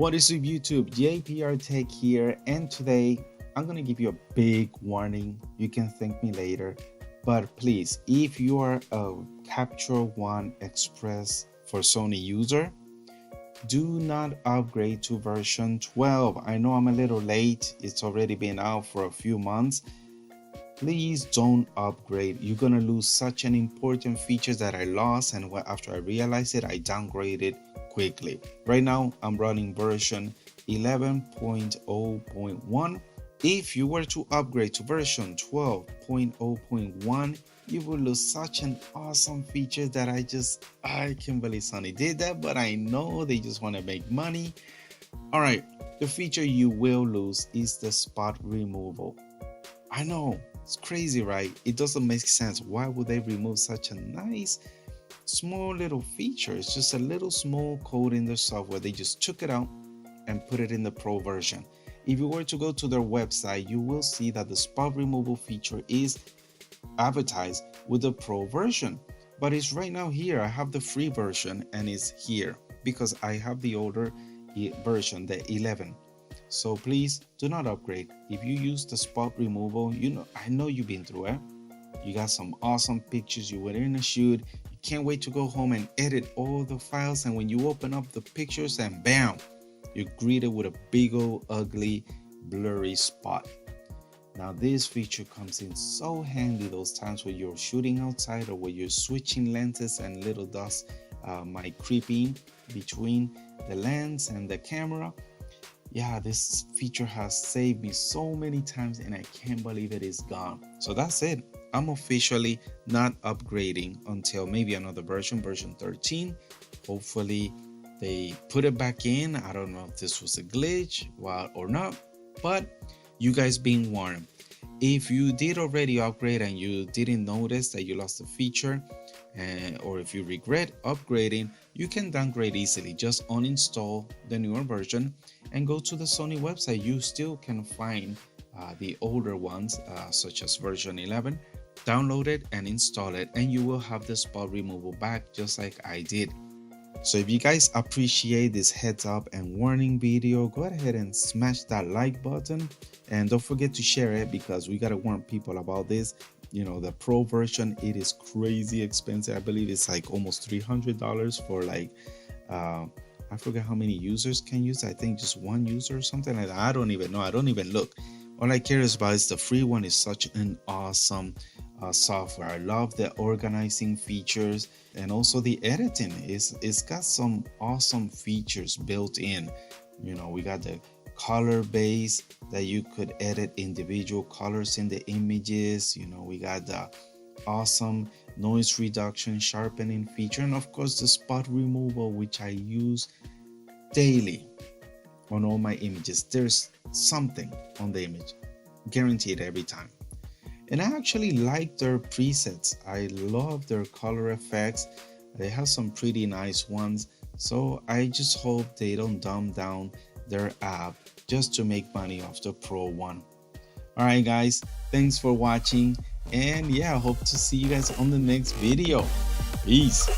What is up YouTube? JPR Tech here, and today I'm gonna give you a big warning. You can thank me later, but please, if you are a CaptureOne Express for Sony user, do not upgrade to version 12. I know I'm a little late, it's already been out for a few months. Please don't upgrade. You're gonna lose such an important feature that I lost, and after I realized it, I downgraded quickly. Right now I'm running version 11.0.1. If you were to upgrade to version 12.0.1, you will lose such an awesome feature that I can't believe Sony did that, but I know they just want to make money. All right, the feature you will lose is the spot removal. I know, it's crazy, right? It doesn't make sense. Why would they remove such a nice small little feature? It's just a little small code in the software. They just took it out and put it in the pro version. If you were to go to their website, you will see that the spot removal feature is advertised with the pro version, but it's right now here. I have the free version and it's here because I have the older version, the 11. So please do not upgrade. If you use the spot removal, I know you've been through it. You got some awesome pictures, you were in a shoot, you can't wait to go home and edit all the files, and when you open up the pictures and bam, you're greeted with a big old ugly blurry spot. Now this feature comes in so handy those times when you're shooting outside or when you're switching lenses and little dust might creep in between the lens and the camera. Yeah, this feature has saved me so many times and I can't believe it is gone. So that's it. I'm officially not upgrading until maybe another version 13. Hopefully they put it back in. I don't know if this was a glitch or not, but you guys being warned. If you did already upgrade and you didn't notice that you lost a feature, or if you regret upgrading, you can downgrade easily. Just uninstall the newer version and go to the Sony website. You still can find the older ones, such as version 11. Download it and install it, and you will have the spot removal back just like I did. So if you guys appreciate this heads up and warning video, go ahead and smash that like button, and don't forget to share it because we gotta warn people about this. The pro version, it is crazy expensive. I believe it's like almost $300 for like I forget how many users can use. I think just one user or something like that. I don't even know. I don't even look. All I care about is the free one. Is such an awesome software. I love the organizing features and also the editing. It's got some awesome features built in. We got the color base that you could edit individual colors in the images. We got the awesome noise reduction sharpening feature, and of course the spot removal, which I use daily on all my images. There's something on the image, guaranteed every time. And I actually like their presets. I love their color effects. They have some pretty nice ones, so I just hope they don't dumb down their app just to make money off the pro one. All right guys, thanks for watching, and yeah, I hope to see you guys on the next video. Peace.